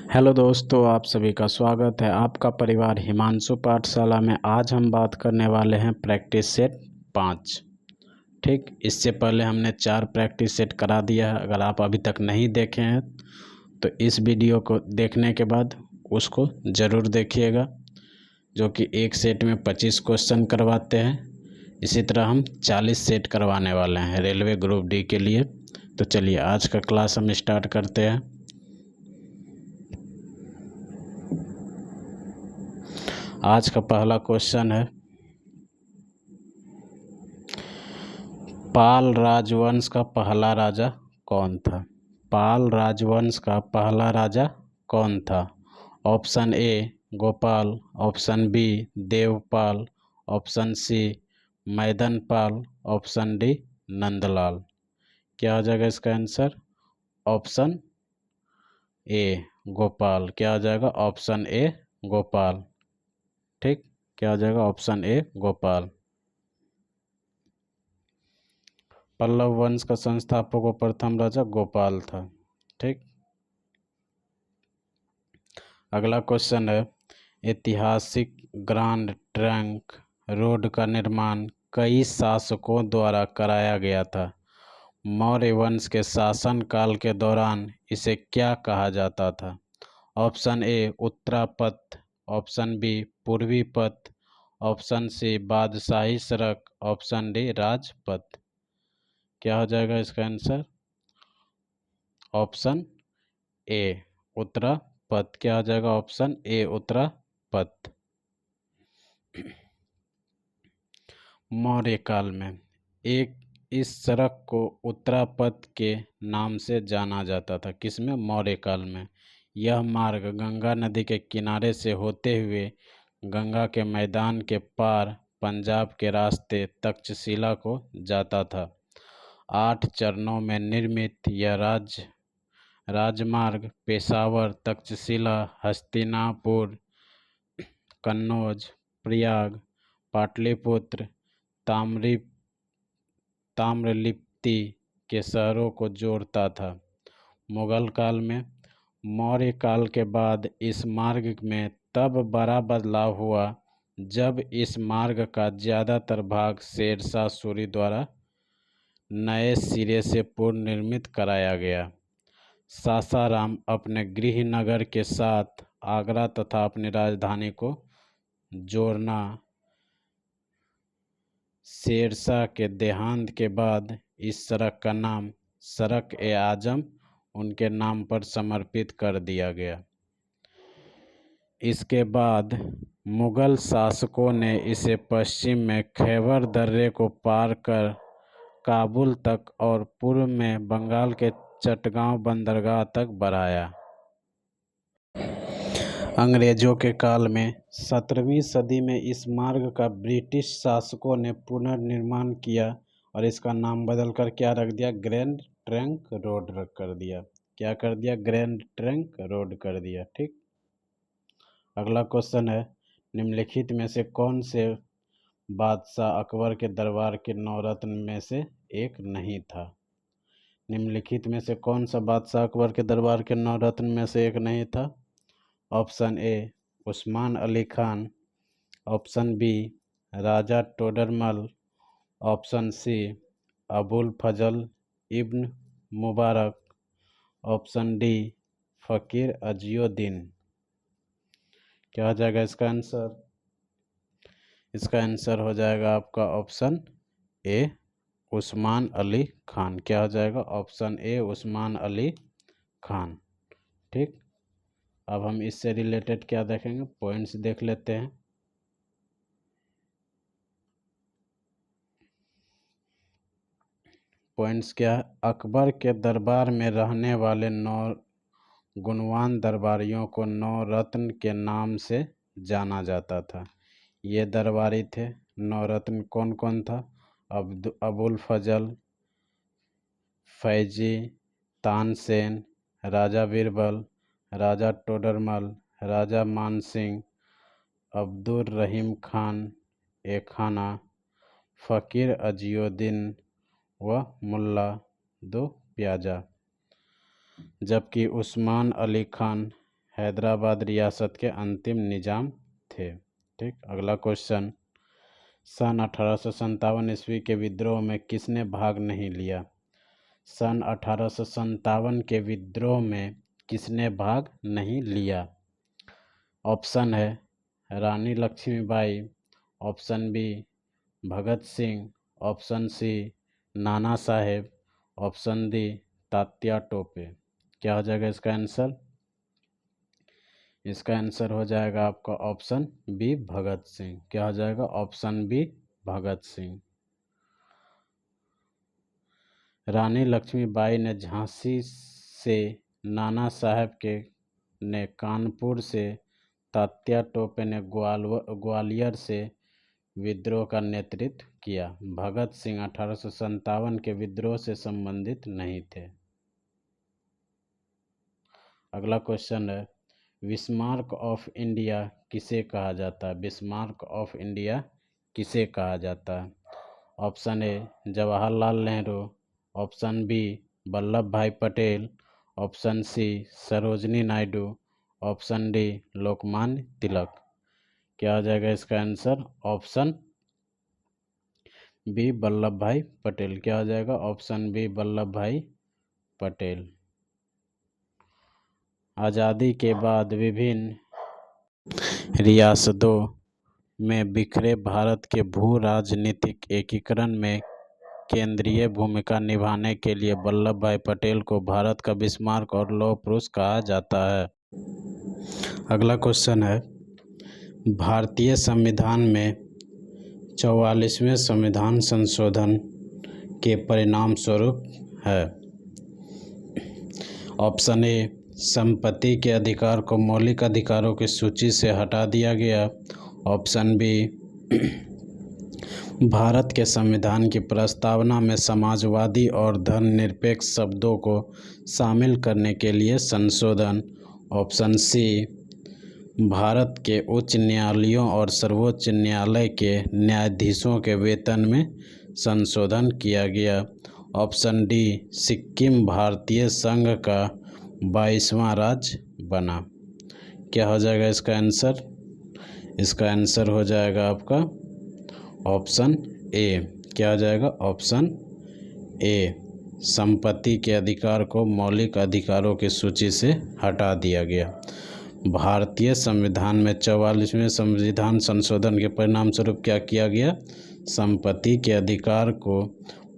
Hello दोस्तों, आप सभी का स्वागत है आपका परिवार हिमांशु पाठशाला में। आज हम बात करने वाले हैं प्रैक्टिस सेट 5। ठीक, इससे पहले हमने 4 प्रैक्टिस सेट करा दिया है। अगर आप अभी तक नहीं देखे हैं तो इस वीडियो को देखने के बाद उसको ज़रूर देखिएगा, जो कि एक सेट में 25 क्वेश्चन करवाते हैं। इसी तरह हम 40 सेट करवाने वाले हैं रेलवे ग्रुप डी के लिए। तो चलिए आज का क्लास हम स्टार्ट करते हैं। आज का पहला क्वेश्चन है, पाल राजवंश का पहला राजा कौन था? पाल राजवंश का पहला राजा कौन था? Option A Gopal, option B Devpal, option C Maidanpal, option D Nandlal. क्या हो जाएगा इसका आंसर? Option A Gopal. क्या हो जाएगा? Option A Gopal. ठीक, क्या हो जाएगा? Option A Gopal. पल्लव वंश का संस्थापक व प्रथम राजा गोपाल था। ठीक, अगला क्वेश्चन है, ऐतिहासिक ग्रांड ट्रंक रोड का निर्माण कई शासकों द्वारा कराया गया था। मौर्य वंश के शासनकाल के दौरान इसे क्या कहा जाता था? Option A Uttarapath, option B पूर्वी पथ, ऑप्शन सी बादशाही सड़क, ऑप्शन डी राजपथ। क्या हो जाएगा इसका आंसर? Option A Uttarapath. क्या हो जाएगा? Option A Uttarapath. मौर्य काल में इस सड़क को उत्तरापथ के नाम से जाना जाता था। किसमें? मौर्य काल में। यह मार्ग गंगा नदी के किनारे से होते हुए गंगा के मैदान के पार पंजाब के रास्ते तक्षशिला को जाता था। 8 चरणों में निर्मित यह राजमार्ग पेशावर, तक्षशिला, हस्तिनापुर, कन्नौज, प्रयाग, पाटलिपुत्र, ताम्रलिप्ति के शहरों को जोड़ता था। मुगल काल में मौर्य काल के बाद इस मार्ग में तब बड़ा बदलाव हुआ जब इस मार्ग का ज़्यादातर भाग शेरशाह सूरी द्वारा नए सिरे से पुनर्निर्मित कराया गया। सासाराम अपने गृह नगर के साथ आगरा तथा अपनी राजधानी को जोड़ना। शेरशाह के देहांत के बाद इस सड़क का नाम सड़क-ए-आजम उनके नाम पर समर्पित कर दिया गया। इसके बाद मुगल शासकों ने इसे पश्चिम में खैबर दर्रे को पार कर काबुल तक और पूर्व में बंगाल के चटगांव बंदरगाह तक बढ़ाया। अंग्रेजों के काल में 17वीं सदी में इस मार्ग का ब्रिटिश शासकों ने पुनर्निर्माण किया और इसका नाम बदलकर क्या रख दिया? ग्रैंड ट्रंक रोड कर दिया। क्या कर दिया? ग्रैंड ट्रंक रोड कर दिया। ठीक, अगला क्वेश्चन है, निम्नलिखित में से कौन से बादशाह अकबर के दरबार के 9 रत्न में से एक नहीं था? निम्नलिखित में से कौन सा बादशाह अकबर के दरबार के 9 रत्न में से एक नहीं था? Option A Usman Ali Khan, option B Raja Todarmal, option C Abul Fazal ibn Mubarak, option D Fakir Aziuddin. क्या हो जाएगा इसका आंसर? इसका आंसर हो जाएगा आपका ऑप्शन ए उस्मान अली खान। क्या हो जाएगा? Option A Usman Ali Khan. ठीक, अब हम इससे रिलेटेड क्या देखेंगे? पॉइंट्स देख लेते हैं। पॉइंट्स क्या है? अकबर के दरबार में रहने वाले 9 गुणवान दरबारियों को 9 रत्न के नाम से जाना जाता था। ये दरबारी थे 9 रत्न। कौन कौन था? अबुल फजल, फैजी, तानसेन, राजा बीरबल, राजा टोडरमल, राजा मानसिंह, अब्दुर रहीम खान ए खाना, फ़कीर अज़ियुद्दीन व मुल्ला दो प्याजा। जबकि उस्मान अली खान हैदराबाद रियासत के अंतिम निजाम थे। ठीक, अगला क्वेश्चन, सन 1857 ईस्वी के विद्रोह में किसने भाग नहीं लिया? सन 1857 के विद्रोह में किसने भाग नहीं लिया? ऑप्शन है रानी Lakshmibai, option B Bhagat Singh, option सी नाना साहेब, ऑप्शन डी तात्या टोपे। क्या हो जाएगा इसका आंसर? इसका आंसर हो जाएगा आपका ऑप्शन बी भगत सिंह। क्या हो जाएगा? Option B Bhagat Singh. रानी लक्ष्मीबाई ने झांसी से, नाना साहब के ने कानपुर से, तात्या टोपे ने ग्वालियर से विद्रोह का नेतृत्व किया। भगत सिंह 1857 के विद्रोह से संबंधित नहीं थे। अगला क्वेश्चन है, बिस्मार्क ऑफ इंडिया किसे कहा जाता है? बिस्मार्क ऑफ इंडिया किसे कहा जाता है? Option A Jawaharlal Nehru, option B Vallabh Bhai Patel, option C Sarojini Naidu, option D Lokmanya Tilak. क्या हो जाएगा इसका answer? Option B Vallabh Bhai Patel. क्या हो जाएगा? Option B Vallabh Bhai Patel. आज़ादी के बाद विभिन्न रियासतों में बिखरे भारत के भू राजनीतिक एकीकरण में केंद्रीय भूमिका निभाने के लिए वल्लभ भाई पटेल को भारत का बिस्मार्क और लौह पुरुष कहा जाता है। अगला क्वेश्चन है, भारतीय संविधान में 44वें संविधान संशोधन के परिणाम स्वरूप है। ऑप्शन ए संपत्ति के अधिकार को मौलिक अधिकारों की सूची से हटा दिया गया, ऑप्शन बी भारत के संविधान की प्रस्तावना में समाजवादी और धर्मनिरपेक्ष शब्दों को शामिल करने के लिए संशोधन, ऑप्शन सी भारत के उच्च न्यायालयों और सर्वोच्च न्यायालय के न्यायाधीशों के वेतन में संशोधन किया गया, ऑप्शन डी सिक्किम भारतीय संघ का 22वां राज्य बना। क्या हो जाएगा इसका आंसर? इसका आंसर हो जाएगा आपका ऑप्शन ए। क्या हो जाएगा? ऑप्शन ए संपत्ति के अधिकार को मौलिक अधिकारों की सूची से हटा दिया गया। भारतीय संविधान में 44वें संविधान संशोधन के परिणाम स्वरूप क्या किया गया? संपत्ति के अधिकार को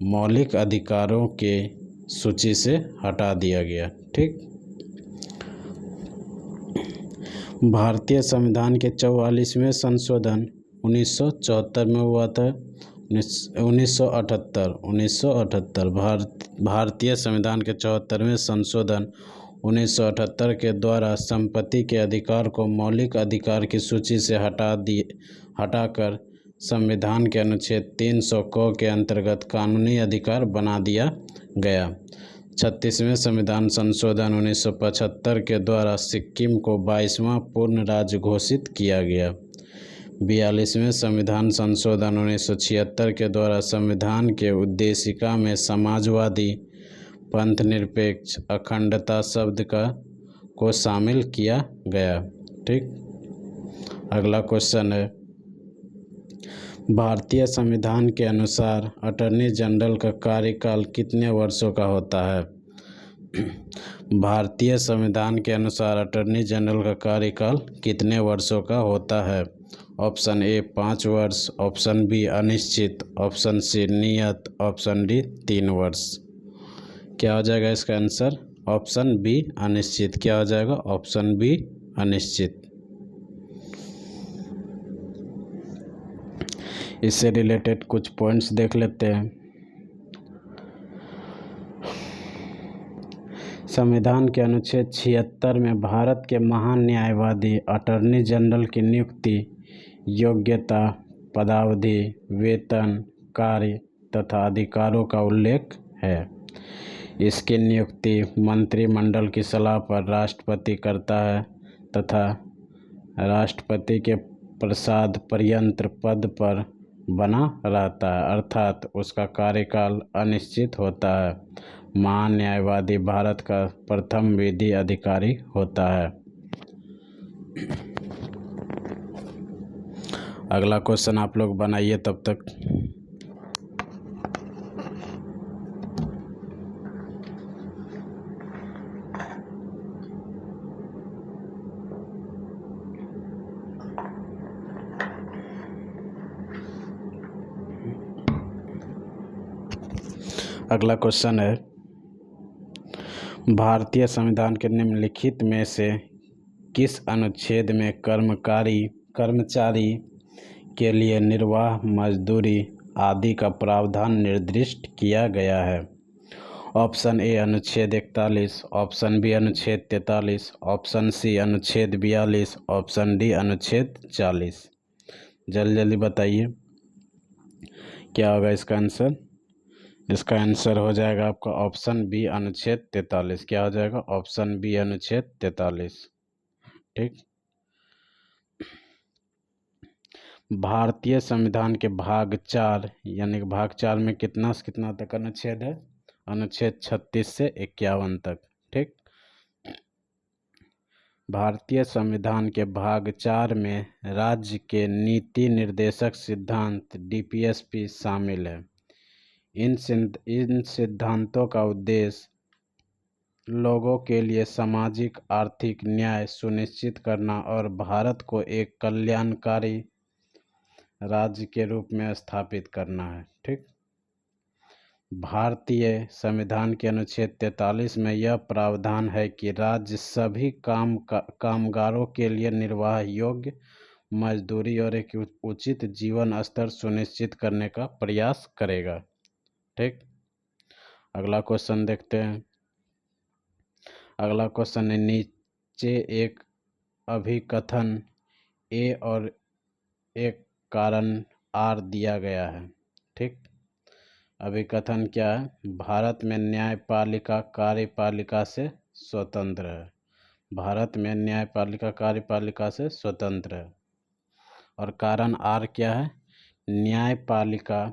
मौलिक अधिकारों के सूची से हटा दिया गया। ठीक, भारतीय संविधान के 44वें संशोधन 1974 में हुआ था। 1978 भारतीय संविधान के 74वें संशोधन 1978 के द्वारा संपत्ति के अधिकार को मौलिक अधिकार की सूची से हटाकर संविधान के अनुच्छेद 300 क के अंतर्गत कानूनी अधिकार बना दिया गया। 36वें संविधान संशोधन 1975 के द्वारा सिक्किम को 22वां पूर्ण राज्य घोषित किया गया। 42वें संविधान संशोधन 1976 के द्वारा संविधान के उद्देशिका में समाजवादी, पंथनिरपेक्ष, अखंडता शब्द को शामिल किया गया। ठीक, अगला क्वेश्चन है, भारतीय संविधान के अनुसार अटॉर्नी जनरल का कार्यकाल कितने वर्षों का होता है? भारतीय संविधान के अनुसार अटॉर्नी जनरल का कार्यकाल कितने वर्षों का होता है? ऑप्शन ए 5 वर्ष, ऑप्शन बी अनिश्चित, ऑप्शन सी नियत, ऑप्शन डी 3 वर्ष। क्या हो जाएगा इसका आंसर? ऑप्शन बी अनिश्चित। क्या हो जाएगा? ऑप्शन बी अनिश्चित। इससे रिलेटेड कुछ पॉइंट्स देख लेते हैं। संविधान के अनुच्छेद 76 में भारत के महान न्यायवादी अटॉर्नी जनरल की नियुक्ति, योग्यता, पदावधि, वेतन, कार्य तथा अधिकारों का उल्लेख है। इसकी नियुक्ति मंत्रिमंडल की सलाह पर राष्ट्रपति करता है तथा राष्ट्रपति के प्रसाद पर्यंत पद पर बना रहता है, अर्थात उसका कार्यकाल अनिश्चित होता है। महान्यायवादी भारत का प्रथम विधि अधिकारी होता है। अगला क्वेश्चन आप लोग बनाइए तब तक। अगला क्वेश्चन है, भारतीय संविधान के निम्नलिखित में से किस अनुच्छेद में कर्मचारी के लिए निर्वाह, मजदूरी आदि का प्रावधान निर्दिष्ट किया गया है? ऑप्शन ए अनुच्छेद 41, ऑप्शन बी अनुच्छेद 43, ऑप्शन सी अनुच्छेद 42, ऑप्शन डी अनुच्छेद 40। जल्दी जल्दी बताइए क्या होगा इसका आंसर। इसका आंसर हो जाएगा आपका ऑप्शन बी अनुच्छेद 43। क्या हो जाएगा? ऑप्शन बी अनुच्छेद 43। ठीक। भारतीय संविधान के भाग 4 यानी कि भाग 4 में कितना से कितना तक अनुच्छेद है? अनुच्छेद 36 से 51 तक। ठीक। भारतीय संविधान के भाग 4 में राज्य के नीति निर्देशक सिद्धांत DPSP शामिल है। इन सिद्धांतों का उद्देश्य लोगों के लिए सामाजिक आर्थिक न्याय सुनिश्चित करना और भारत को एक कल्याणकारी राज्य के रूप में स्थापित करना है। ठीक। भारतीय संविधान के अनुच्छेद 43 में यह प्रावधान है कि राज्य सभी कामगारों के लिए निर्वाह योग्य मजदूरी और एक उचित जीवन स्तर सुनिश्चित करने का प्रयास करेगा। ठीक। अगला क्वेश्चन देखते हैं। अगला क्वेश्चन है, नीचे एक अभिकथन ए और एक कारण आर दिया गया है। ठीक। अभिकथन क्या है? भारत में न्यायपालिका कार्यपालिका से स्वतंत्र है। भारत में न्यायपालिका कार्यपालिका से स्वतंत्र है। और कारण आर क्या है? न्यायपालिका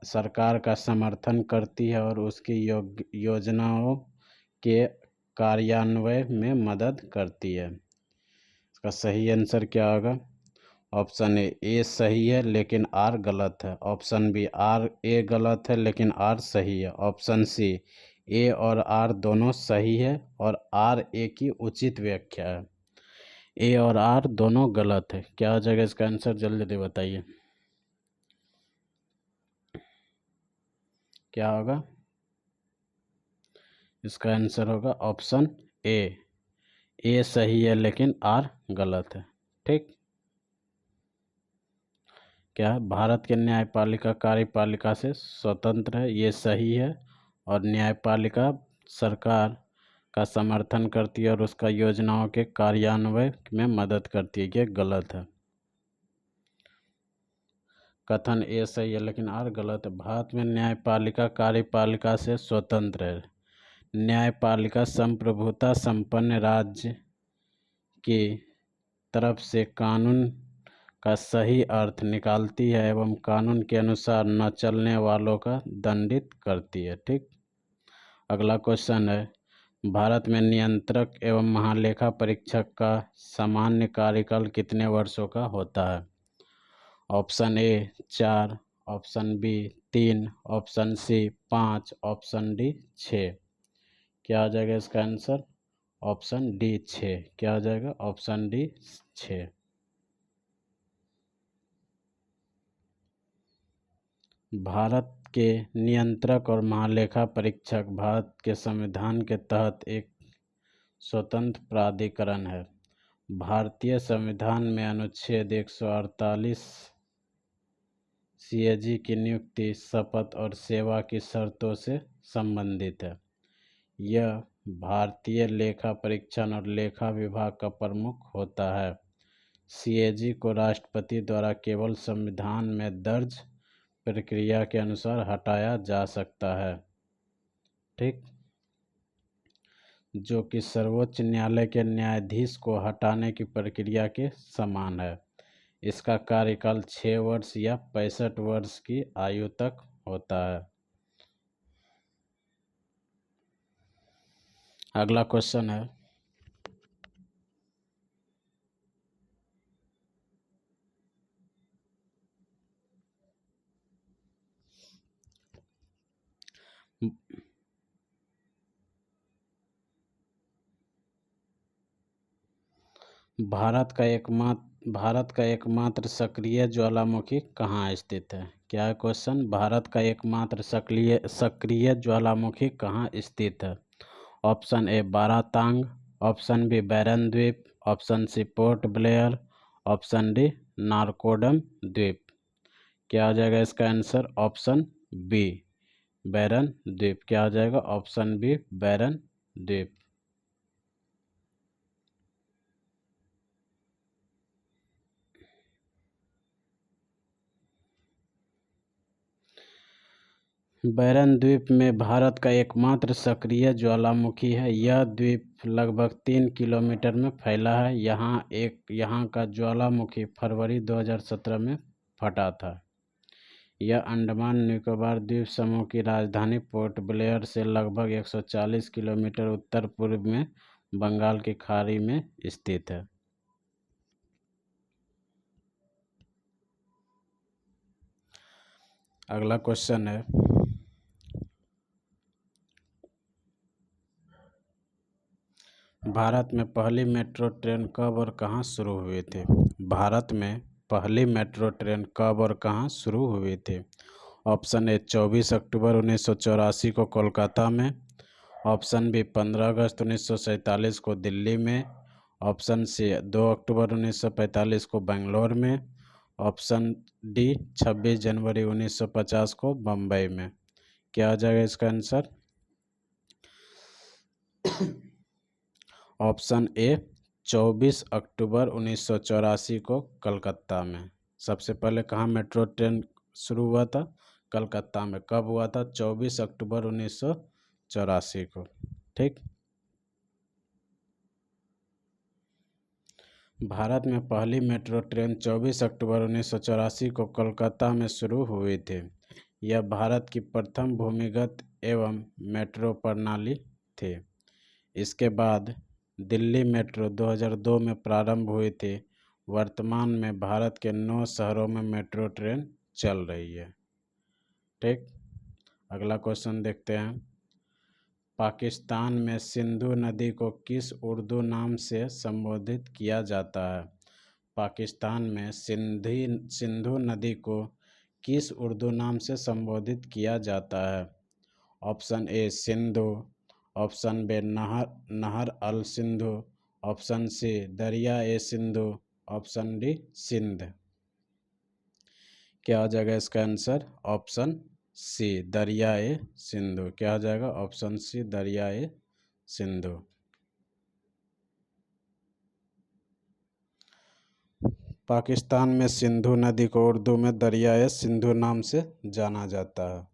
सरकार का समर्थन करती है और उसकी योजनाओं के कार्यान्वयन में मदद करती है। इसका सही आंसर क्या होगा? ऑप्शन ए सही है लेकिन आर गलत है। ऑप्शन बी ए गलत है लेकिन आर सही है। ऑप्शन सी ए और आर दोनों सही है और आर ए की उचित व्याख्या है। ए और आर दोनों गलत है। क्या हो जाएगा इसका आंसर? जल्दी जल्दी बताइए क्या होगा। इसका आंसर होगा ऑप्शन ए सही है लेकिन आर गलत है। ठीक। क्या भारत के न्यायपालिका कार्यपालिका से स्वतंत्र है, ये सही है। और न्यायपालिका सरकार का समर्थन करती है और उसका योजनाओं के कार्यान्वयन में मदद करती है, ये गलत है। कथन ए सही है लेकिन आर गलत है। भारत में न्यायपालिका कार्यपालिका से स्वतंत्र है। न्यायपालिका संप्रभुता संपन्न राज्य की तरफ से कानून का सही अर्थ निकालती है एवं कानून के अनुसार न चलने वालों का दंडित करती है। ठीक। अगला क्वेश्चन है, भारत में नियंत्रक एवं महालेखा परीक्षक का सामान्य कार्यकाल कितने वर्षों का होता है? Option A 4, option B 3, option C 5, option D 6। क्या आ जाएगा इसका आंसर? Option D 6। क्या हो जाएगा? Option D 6। भारत के नियंत्रक और महालेखा परीक्षक भारत के संविधान के तहत एक स्वतंत्र प्राधिकरण है। भारतीय संविधान में अनुच्छेद 148 CAG की नियुक्ति, शपथ और सेवा की शर्तों से संबंधित है। यह भारतीय लेखा परीक्षण और लेखा विभाग का प्रमुख होता है। CAG को राष्ट्रपति द्वारा केवल संविधान में दर्ज प्रक्रिया के अनुसार हटाया जा सकता है। ठीक। जो कि सर्वोच्च न्यायालय के न्यायाधीश को हटाने की प्रक्रिया के समान है। इसका कार्यकाल 6 वर्ष या 65 वर्ष की आयु तक होता है। अगला क्वेश्चन है, भारत का एकमात्र सक्रिय ज्वालामुखी कहाँ स्थित है? क्या है क्वेश्चन? भारत का एकमात्र सक्रिय ज्वालामुखी कहाँ स्थित है? Option A Baratang, option B Barren द्वीप, option C Port Blair, option D Narcondam द्वीप। क्या आ जाएगा इसका आंसर? ऑप्शन बी बैरन द्वीप। क्या आ जाएगा? ऑप्शन बी बैरन द्वीप। बैरन द्वीप में भारत का एकमात्र सक्रिय ज्वालामुखी है। यह द्वीप लगभग 3 किलोमीटर में फैला है। यहाँ का ज्वालामुखी फरवरी 2017 में फटा था। यह अंडमान निकोबार द्वीप समूह की राजधानी पोर्ट ब्लेयर से लगभग 140 किलोमीटर उत्तर पूर्व में बंगाल की खाड़ी में स्थित है। अगला क्वेश्चन है, भारत में पहली मेट्रो ट्रेन कब और कहाँ शुरू हुए थे? भारत में पहली मेट्रो ट्रेन कब और कहाँ शुरू हुए थे? ऑप्शन ए 24 अक्टूबर 1984 को कोलकाता में, ऑप्शन बी 15 अगस्त 1947 को दिल्ली में, ऑप्शन सी 2 अक्टूबर 1945 को बेंगलोर में, ऑप्शन डी 26 जनवरी 1950 को बम्बई में। क्या आ जाएगा इसका आंसर? ऑप्शन ए 24 अक्टूबर 1984 को कलकत्ता में। सबसे पहले कहाँ मेट्रो ट्रेन शुरू हुआ था? कलकत्ता में। कब हुआ था? 24 अक्टूबर 1984 को। ठीक। भारत में पहली मेट्रो ट्रेन 24 अक्टूबर 1984 को कोलकाता में शुरू हुई थी। यह भारत की प्रथम भूमिगत एवं मेट्रो प्रणाली थी। इसके बाद दिल्ली मेट्रो 2002 में प्रारंभ हुई थी। वर्तमान में भारत के 9 शहरों में मेट्रो ट्रेन चल रही है। ठीक। अगला क्वेश्चन देखते हैं, पाकिस्तान में सिंधु नदी को किस उर्दू नाम से संबोधित किया जाता है? पाकिस्तान में सिंधु नदी को किस उर्दू नाम से संबोधित किया जाता है? Option A Sindhu, option B Nahr al Sindhu, option C Darya e Sindhu, option D Sindh. क्या आ जाएगा इसका answer? Option C Darya e Sindhu. क्या आ जाएगा? Option C Darya e Sindhu. पाकिस्तान में सिंधु नदी को उर्दू में दरिया ए सिंधु नाम से जाना जाता है।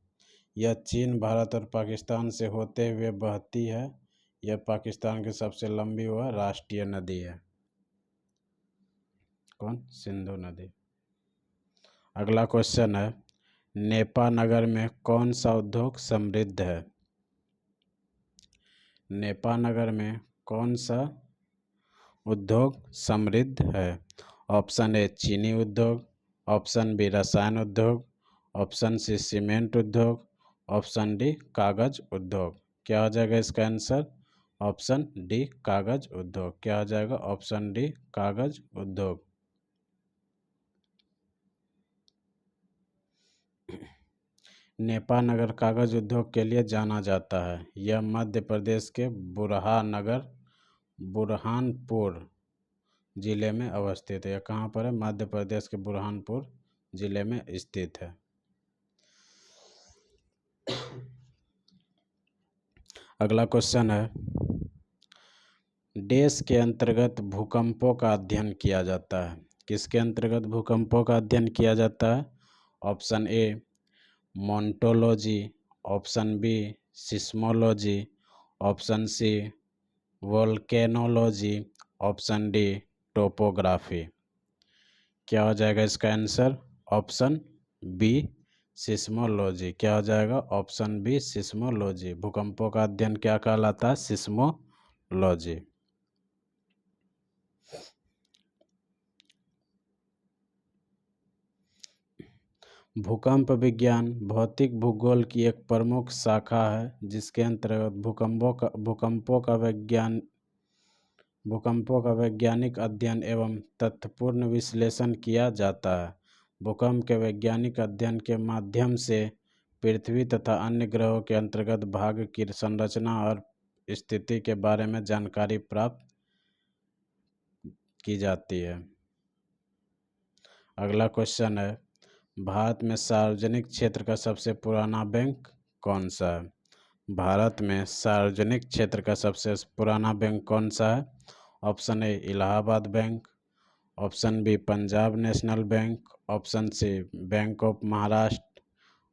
यह चीन, भारत और पाकिस्तान से होते हुए बहती है। यह पाकिस्तान की सबसे लंबी व राष्ट्रीय नदी है। कौन? सिंधु नदी। अगला क्वेश्चन है, नेपा नगर में कौन सा उद्योग समृद्ध है? नेपा नगर में कौन सा उद्योग समृद्ध है? ऑप्शन ए चीनी उद्योग, ऑप्शन बी रसायन उद्योग, ऑप्शन सी सीमेंट उद्योग, ऑप्शन डी कागज उद्योग। क्या हो जाएगा इसका आंसर? ऑप्शन डी कागज उद्योग। क्या हो जाएगा? ऑप्शन डी कागज उद्योग। नेपा नगर कागज उद्योग के लिए जाना जाता है। यह मध्य प्रदेश के बुरहानपुर जिले में अवस्थित है। यह कहाँ पर है? मध्य प्रदेश के बुरहानपुर जिले में स्थित है। अगला क्वेश्चन है, देश के अंतर्गत भूकंपों का अध्ययन किया जाता है। किसके अंतर्गत भूकंपों का अध्ययन किया जाता है? Option A montology, option B seismology, option C volcanology, option D topography. क्या हो जाएगा इसका आंसर? Option B seismology. क्या हो जाएगा? Option B seismology. भूकंपों का अध्ययन क्या कहलाता है? Seismology logy. भूकंप विज्ञान भौतिक भूगोल की एक प्रमुख शाखा है जिसके अंतर्गत भूकंपों का वैज्ञानिक अध्ययन एवं तथ्यपूर्ण विश्लेषण किया जाता है। भूकंप के वैज्ञानिक अध्ययन के माध्यम से पृथ्वी तथा अन्य ग्रहों के अंतर्गत भाग की संरचना और स्थिति के बारे में जानकारी प्राप्त की जाती है। अगला क्वेश्चन है, भारत में सार्वजनिक क्षेत्र का सबसे पुराना बैंक कौन सा है? भारत में सार्वजनिक क्षेत्र का सबसे पुराना बैंक कौन सा है? Option A Allahabad bank, option B Punjab national bank, option C bank of Maharashtra,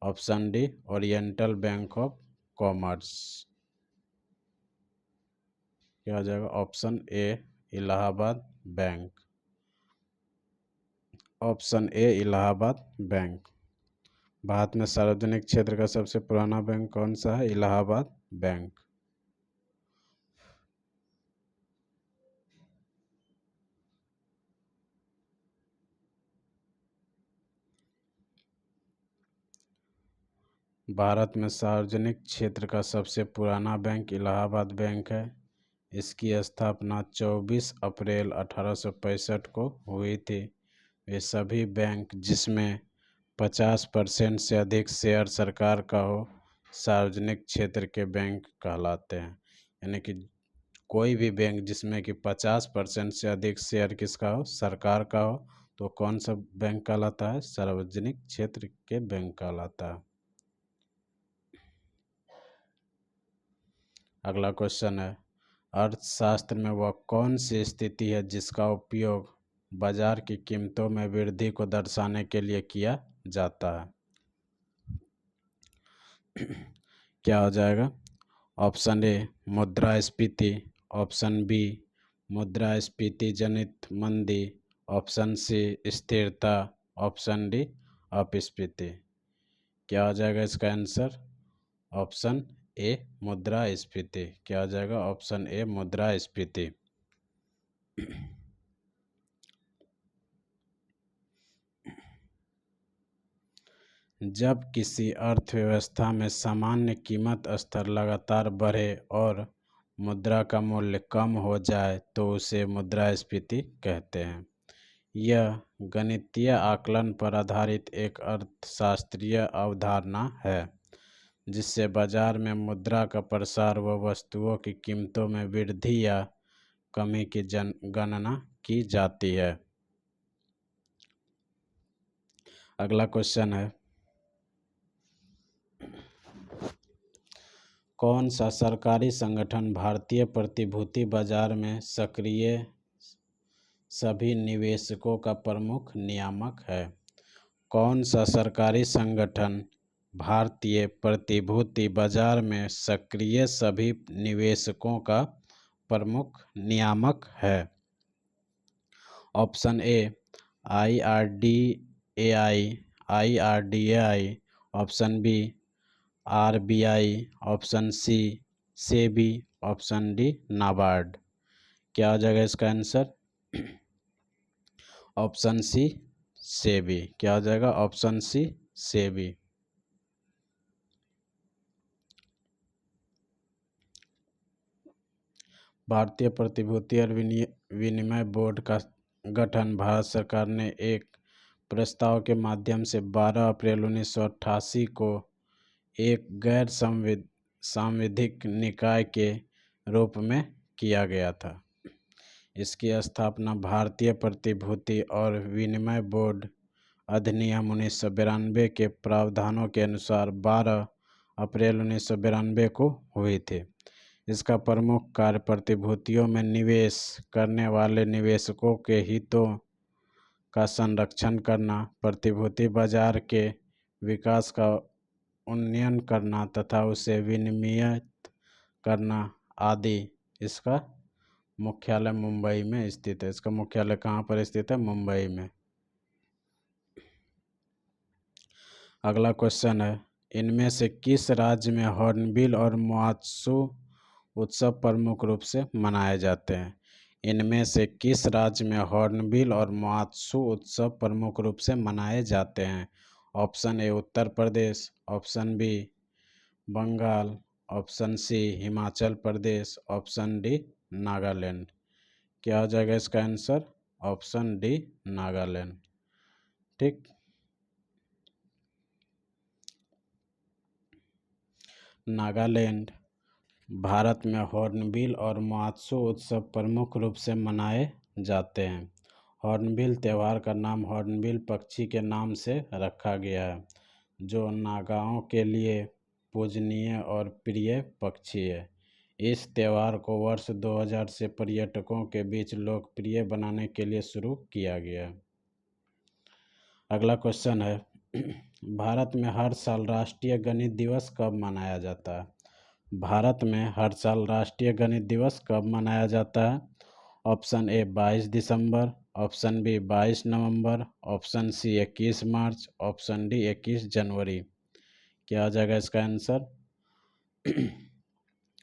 option D oriental bank of commerce. क्या हो जाएगा? Option A Allahabad bank. Option A Allahabad bank. Bharat में सार्वजनिक क्षेत्र का सबसे पुराना बैंक कौन सा है? इलाहाबाद बैंक। भारत में सार्वजनिक क्षेत्र का सबसे पुराना बैंक इलाहाबाद बैंक है। इसकी स्थापना 24 अप्रैल 1865 को हुई थी। वे सभी बैंक जिसमें 50% से अधिक शेयर सरकार का हो सार्वजनिक क्षेत्र के बैंक कहलाते हैं। यानी कि कोई भी बैंक जिसमें कि 50% से अधिक शेयर किसका हो? सरकार का हो, तो कौन सा बैंक कहलाता है? सार्वजनिक क्षेत्र के बैंक कहलाता है। अगला क्वेश्चन है, अर्थशास्त्र में वह कौन सी स्थिति है जिसका उपयोग बाजार की कीमतों में वृद्धि को दर्शाने के लिए किया जाता है? क्या हो जाएगा? ऑप्शन ए मुद्रास्फीति, ऑप्शन बी मुद्रास्फीति जनित मंदी, ऑप्शन सी स्थिरता, ऑप्शन डी अपस्फीति। क्या हो जाएगा इसका आंसर? ऑप्शन ए मुद्रास्फीति। क्या हो जाएगा? ऑप्शन ए मुद्रास्फीति। जब किसी अर्थव्यवस्था में सामान्य कीमत स्तर लगातार बढ़े और मुद्रा का मूल्य कम हो जाए तो उसे मुद्रास्फीति कहते हैं। यह गणितीय आकलन पर आधारित एक अर्थशास्त्रीय अवधारणा है जिससे बाजार में मुद्रा का प्रसार व वस्तुओं की कीमतों में वृद्धि या कमी की गणना की जाती है। अगला क्वेश्चन है, कौन सा सरकारी संगठन भारतीय प्रतिभूति बाजार में सक्रिय सभी निवेशकों का प्रमुख नियामक है? कौन सा सरकारी संगठन भारतीय प्रतिभूति बाजार में सक्रिय सभी निवेशकों का प्रमुख नियामक है? Option A IRDAI, option B RBI, option C SEBI, option D NABARD. क्या हो जाएगा इसका आंसर? Option C SEBI. क्या हो जाएगा? Option C SEBI. भारतीय प्रतिभूति और विनिमय बोर्ड का गठन भारत सरकार ने एक प्रस्ताव के माध्यम से 12 अप्रैल 1988 को एक गैर सांविधिक निकाय के रूप में किया गया था। इसकी स्थापना भारतीय प्रतिभूति और विनिमय बोर्ड अधिनियम 1992 के प्रावधानों के अनुसार 12 अप्रैल 1992 को हुई थी। इसका प्रमुख कार्य प्रतिभूतियों में निवेश करने वाले निवेशकों के हितों का संरक्षण करना, प्रतिभूति बाजार के विकास का उन्नयन करना तथा उसे विनियमित करना आदि। इसका मुख्यालय मुंबई में स्थित है। इसका मुख्यालय कहाँ पर स्थित है? मुंबई में। अगला क्वेश्चन है, इनमें से किस राज्य में हॉर्नबिल और मात्सु उत्सव प्रमुख रूप से मनाए जाते हैं? इनमें से किस राज्य में हॉर्नबिल और मात्सु उत्सव प्रमुख रूप से मनाए जाते हैं? Option A Uttar Pradesh, option B Bengal, option C Himachal Pradesh, option D Nagaland. क्या हो जाएगा इसका आंसर? Option D Nagaland. ठीक। नागालैंड भारत में हॉर्नबिल और मात्सु उत्सव प्रमुख रूप से मनाए जाते हैं। हॉर्नबिल त्यौहार का नाम हॉर्नबिल पक्षी के नाम से रखा गया है, जो नागाओं के लिए पूजनीय और प्रिय पक्षी है। इस त्यौहार को वर्ष 2000 से पर्यटकों के बीच लोकप्रिय बनाने के लिए शुरू किया गया। अगला क्वेश्चन है भारत में हर साल राष्ट्रीय गणित दिवस कब मनाया जाता है? भारत में हर साल राष्ट्रीय गणित दिवस कब मनाया जाता है? ऑप्शन ए 22 दिसंबर, ऑप्शन बी 22 नवंबर, ऑप्शन सी 21 मार्च, ऑप्शन डी 21 जनवरी। क्या आ जाएगा इसका आंसर?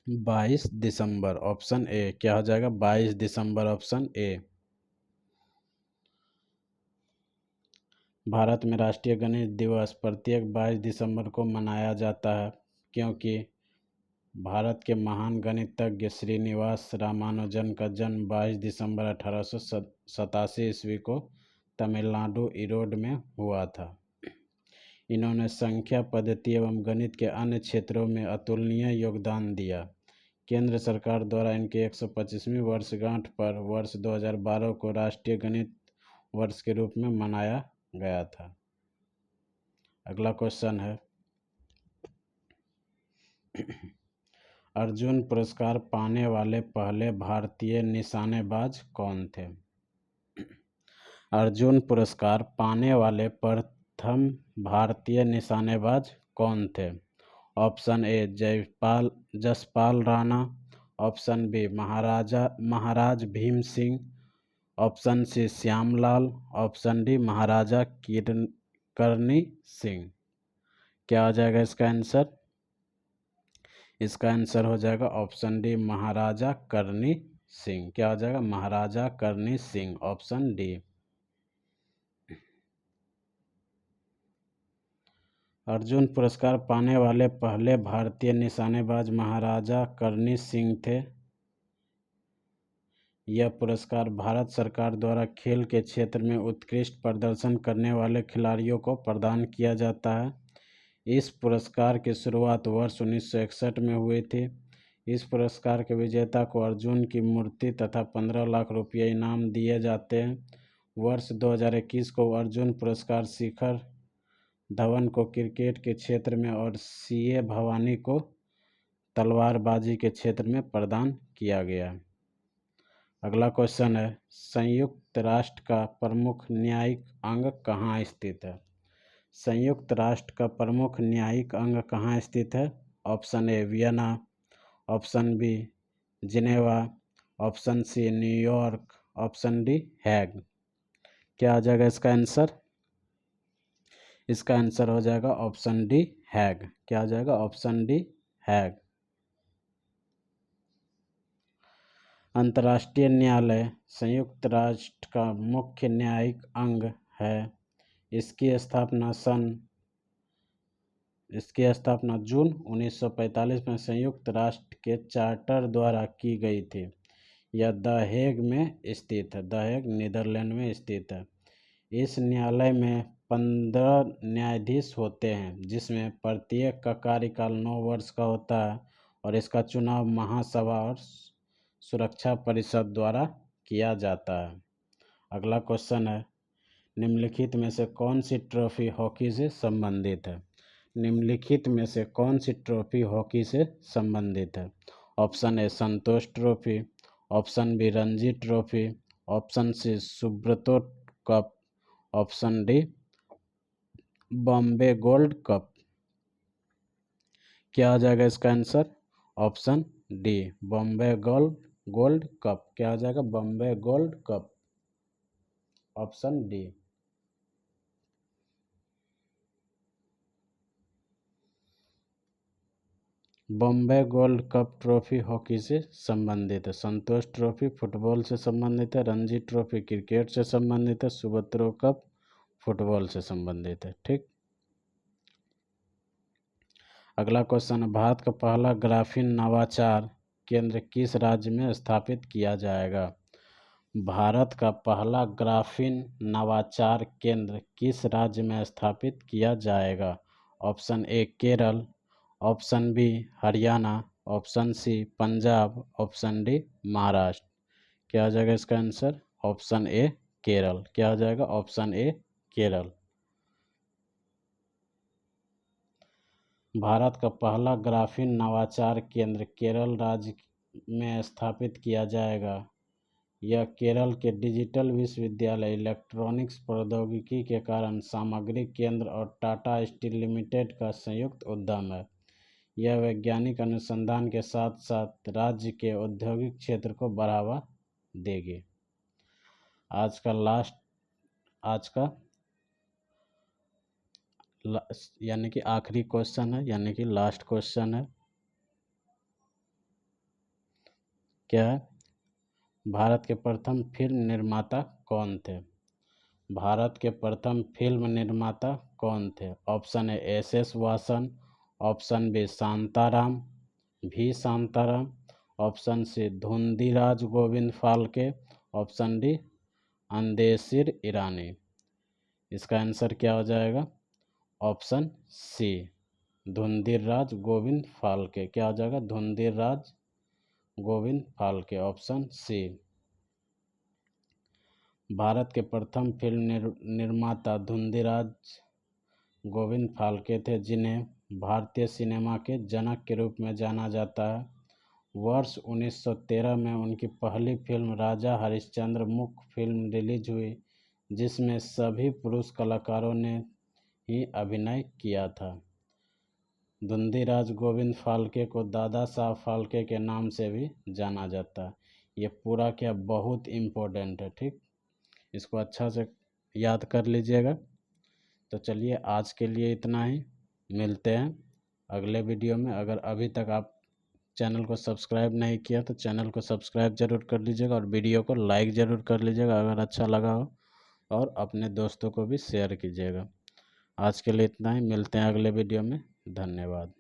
22 दिसंबर, ऑप्शन ए। क्या हो जाएगा? 22 दिसंबर, ऑप्शन ए। भारत में राष्ट्रीय गणित दिवस प्रत्येक 22 दिसंबर को मनाया जाता है, क्योंकि भारत के महान गणितज्ञ श्रीनिवास रामानुजन का जन्म 22 दिसंबर 1887 ईस्वी को तमिलनाडु इरोड में हुआ था। इन्होंने संख्या पद्धति एवं गणित के अन्य क्षेत्रों में अतुलनीय योगदान दिया। केंद्र सरकार द्वारा इनकी 125वीं वर्षगांठ पर वर्ष 2012 को राष्ट्रीय गणित वर्ष के रूप में मनाया गया था। अगला क्वेश्चन है अर्जुन पुरस्कार पाने वाले पहले भारतीय निशानेबाज कौन थे? अर्जुन पुरस्कार पाने वाले प्रथम भारतीय निशानेबाज कौन थे? Option A Jaspal Rana, option B Maharaj Bhim Singh, option C Shyamlal, option D Maharaja Karni Singh. क्या हो जाएगा इसका आंसर? इसका आंसर हो जाएगा ऑप्शन डी महाराजा करनी सिंह। क्या हो जाएगा? महाराजा करनी सिंह, ऑप्शन डी। अर्जुन पुरस्कार पाने वाले पहले भारतीय निशानेबाज महाराजा करनी सिंह थे। यह पुरस्कार भारत सरकार द्वारा खेल के क्षेत्र में उत्कृष्ट प्रदर्शन करने वाले खिलाड़ियों को प्रदान किया जाता है। इस पुरस्कार की शुरुआत वर्ष 1961 में हुई थी। इस पुरस्कार के विजेता को अर्जुन की मूर्ति तथा 15 लाख रुपये इनाम दिए जाते हैं। वर्ष 2021 को अर्जुन पुरस्कार शिखर धवन को क्रिकेट के क्षेत्र में और सीए भवानी को तलवारबाजी के क्षेत्र में प्रदान किया गया। अगला क्वेश्चन है संयुक्त राष्ट्र का प्रमुख न्यायिक अंग कहाँ स्थित है? संयुक्त राष्ट्र का प्रमुख न्यायिक अंग कहाँ स्थित है? Option A Vienna, option B Geneva, option C New York, option D Hague. क्या आ जाएगा इसका आंसर? इसका आंसर हो जाएगा ऑप्शन डी हैग। क्या आ जाएगा? ऑप्शन डी हैग। अंतर्राष्ट्रीय न्यायालय संयुक्त राष्ट्र का मुख्य न्यायिक अंग है। इसकी स्थापना जून 1945 में संयुक्त राष्ट्र के चार्टर द्वारा की गई थी। यह द हेग में स्थित है। द हेग नीदरलैंड में स्थित है। इस न्यायालय में 15 न्यायाधीश होते हैं, जिसमें प्रत्येक का कार्यकाल 9 वर्ष का होता है और इसका चुनाव महासभा और सुरक्षा परिषद द्वारा किया जाता है। अगला क्वेश्चन है निम्नलिखित में से कौन सी ट्रॉफी हॉकी से संबंधित है? निम्नलिखित में से कौन सी ट्रॉफी हॉकी से संबंधित है? Option A Santosh trophy, option B Ranji trophy, option C Subroto cup, option D Bombay gold cup. क्या आ जाएगा इसका answer? Option D Bombay gold cup. क्या आ जाएगा? Bombay gold cup, option D. Bombay gold cup trophy hockey से संबंधित है। संतोष ट्रॉफी फुटबॉल से संबंधित है। रणजी ट्रॉफी क्रिकेट से संबंधित है। सुब्रतो कप फुटबॉल से संबंधित है। ठीक। अगला क्वेश्चन है, भारत का पहला ग्राफीन नवाचार केंद्र किस राज्य में स्थापित किया जाएगा? भारत का पहला ग्राफीन नवाचार केंद्र किस राज्य में स्थापित किया जाएगा? Option A Kerala, option B Haryana, option C Punjab, option D Maharashtra. क्या आ जाएगा इसका आंसर? Option A Kerala. क्या आ जाएगा? Option A Kerala. भारत का पहला ग्राफीन नवाचार केंद्र केरल राज्य में स्थापित किया जाएगा। यह केरल के डिजिटल विश्वविद्यालय, इलेक्ट्रॉनिक्स प्रौद्योगिकी के कारण सामग्री केंद्र और टाटा स्टील लिमिटेड का संयुक्त उद्यम है। यह वैज्ञानिक अनुसंधान के साथ साथ राज्य के औद्योगिक क्षेत्र को बढ़ावा देगी। आज का यानी कि आखिरी क्वेश्चन है, यानी कि लास्ट क्वेश्चन है। क्या है? भारत के प्रथम फिल्म निर्माता कौन थे? भारत के प्रथम फिल्म निर्माता कौन थे? Option A S S Vasan, option B Shantaram V Shantaram, option C Dhundiraj Govind Phalke, option D Ardeshir Irani. इसका आंसर क्या हो जाएगा? Option C Dhundiraj Govind Phalke. क्या हो जाएगा? Dhundiraj Govind Phalke, option C. भारत के प्रथम फिल्म निर्माता धुंधीराज गोविंद फाल्के थे, जिन्हें भारतीय सिनेमा के जनक के रूप में जाना जाता है। वर्ष 1913 में उनकी पहली फिल्म राजा हरिश्चंद्र मुख्य फिल्म रिलीज हुई, जिसमें सभी पुरुष कलाकारों ने ही अभिनय किया था। धुंधीराज गोविंद फाल्के को दादा साहब फाल्के के नाम से भी जाना जाता है। ये पूरा क्या बहुत इम्पोर्टेंट है। ठीक, इसको अच्छा से याद कर लीजिएगा। तो चलिए आज के लिए इतना ही, मिलते हैं अगले वीडियो में। अगर अभी तक आप चैनल को सब्सक्राइब नहीं किया तो चैनल को सब्सक्राइब जरूर कर लीजिएगा और वीडियो को लाइक ज़रूर कर लीजिएगा अगर अच्छा लगा हो, और अपने दोस्तों को भी शेयर कीजिएगा। आज के लिए इतना ही, मिलते हैं अगले वीडियो में। धन्यवाद।